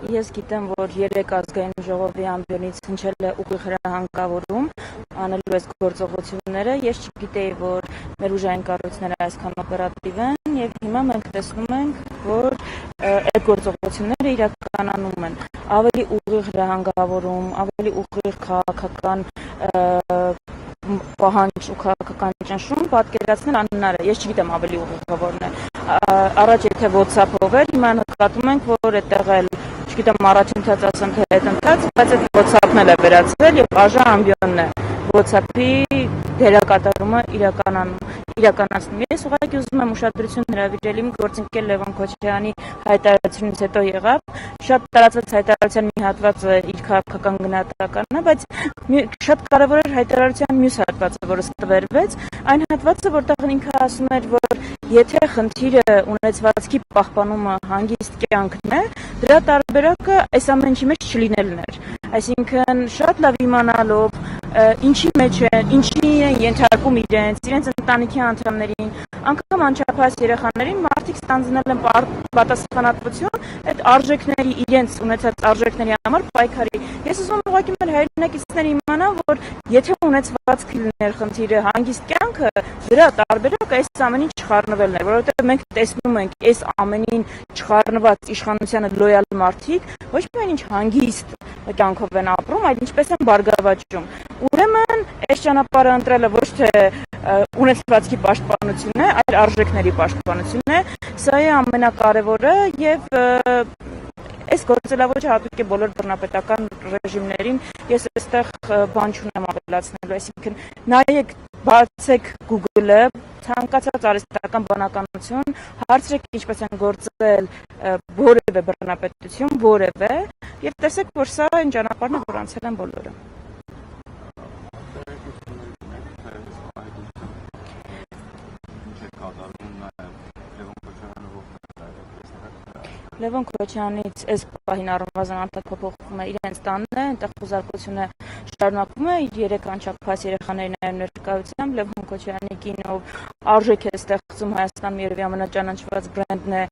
Ես գիտեմ, որ 3 ազգային ժողովի ամբիոնից հնչել է ուղիղ հրահանգավորում անելու այս գործողությունները։ Ես չգիտեի, որ մեր ուժային կառույցները այսքան օպերատիվ են, եւ հիմա մենք տեսնում ենք, որ այդ գործողությունները իրականանում են։ Ավելի ուղիղ հրահանգավորում, ավելի ուղիղ քաղաքական պահանջ ու քաղաքական ճնշում պատկերացնել անհնար է։ Ես չգիտեմ ավելի ուղիղը որն է։ Առաջ եթե WhatsApp-ով էր, հիմա նկատում ենք, որ այդտեղ էլ չգիտեմ առաջընթաց ասեմ թե հետընթաց, բայց այդ WhatsApp-ն էլ է վերացվել եւ Աժա ամբիոնն է WhatsApp-ի դերակատարումը իրականացնում։ Ես ուղղակի ուզում եմ ուշադրություն հրավիրել իմ գործընկեր Լևոն Քոչարյանի հայտարարությունից հետո եղավ, շատ տարածված հայտարարության մի հատվածը իր քաղաքական գնահատականը, բայց շատ կարևոր էր հայտարարության մյուս հատվածը, որը ստվերվեց, այն հատվածը, որտեղ ինքը ասում էր, որ եթե խնդիրը ունեցվածքի պահպանումը հանգիստ կյանքն է, դրա տարբերակը այս ամեն ինչի մեջ չլինելն էր։ Այսինքն շատ լավ իմանալով ինչի մեջ են, ինչի են ենթարկում իրենց ընտանիքի անդամներին, անգամ անչափահաս երեխաներին մարդիկ ստանձնել են պատասխանատվություն այդ արժեքների իրենց ունեցած արժեքների համար պայքարի։ Ես ուզում եմ ուղղակի մեր հայրենակիցները իմանան, որ եթե ունեցվածք լիներ խնդիրը հանգիստ կյանքը, դրա տարբերակը այս ամենին չխառնվելն էր, որովհետև մենք տեսնում ենք այս ամենին չխառնված իշխանությանը լոյալ մարդիկ ոչ միայն ինչ հանգիստ կյանքով են ապրում, այլ ինչպես են բարգավաճում։ Ուրեմն այս ճանապարհը ընտրելը ոչ թե ունեցվածքի պաշտպանությունն է, այլ արժեքների պաշտպանությունն է։ Սա է ամենակարևորը եւ այս գործելավոճը հատուկ է բոլոր բռնապետական ռեժիմներին։ Ես այստեղ բան չունեմ ավելացնելու, այսինքն նայեք, բացեք Google-ը, ցանկացած արհեստական բանականություն, հարցրեք ինչպես են գործել որևէ բռնապետություն, որևէ, եւ տեսեք, որ սա այն ճանապարհն է, որ անցել են բոլորը։ Լևոն Քոչարյանից այս պահին առնվազն անդրադառնալը իրենց տանն է, այնտեղ խոզարկությունը շարունակվում է 3 անչափահաս երեխաների նաև ներկայությամբ։ Լևոն Քոչարյանի կինով արժեք է ստեղծում Հայաստանում երևի ամենաճանաչված բրենդն է,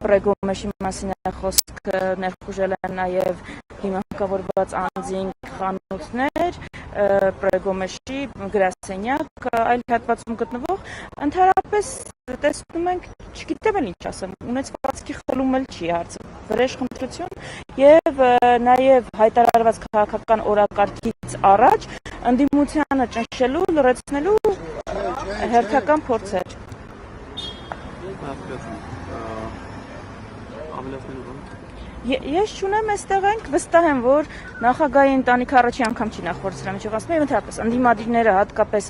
Պրեգոմեշի մասին է խոսքը, ներխուժել են նաև հիմնավորված անձինք խանութներ, Պրեգոմեշի գրասենյակ, այլ հատվածում գտնվող, ընդհանրապես տեսնում ենք, չգիտեմ էլ ինչ ասեմ, ունեցվածքի խլում էլ չի հարցը, վրեժ խնդրություն եւ նաեւ հայտարարված քաղաքական օրակարգից առաջ ընդդիմությանը ճնշելու, լրացնելու հերթական փորձեր։ Ես չունեմ այստեղ ենք, վստահ եմ, որ նախագահի ընտանիքը առաջի անգամ չի նախորդել միջով ասում եմ, ընդհանրապես ընդդիմադիրները հատկապես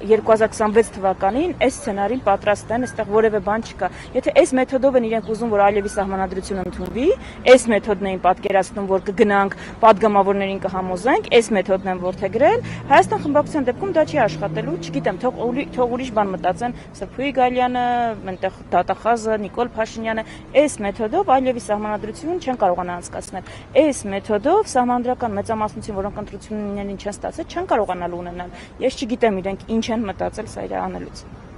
2026 թվականին այս սցենարին պատրաստ են, այստեղ որևէ բան չկա։ Եթե այս մեթոդով են իրենք ուզում, որ Ալիևի սահմանադրությունը ընդունվի, այս մեթոդն էին պատկերացնում, որ կգնանք падգամավորներին կհամոզենք, այս մեթոդն են որդեգրել, Հայաստան խմբակցության դեպքում դա չի աշխատելու, չգիտեմ, թող ուրիշ բան մտածեն Սրփուի Գալյանը, այնտեղ Դատախազը, Նիկոլ Փաշինյանը, այս մեթոդով Ալիևի սահմանադրություն չեն կարողանա անցկացնել։ Այս մեթոդով սահմանադրական մեծամասնություն, որոնք ընտրություններին չեն ստացել, չեն կարողանալու ունենալ։ Ես չգիտեմ իրենք ինչ են մտածել սա իր անելուց։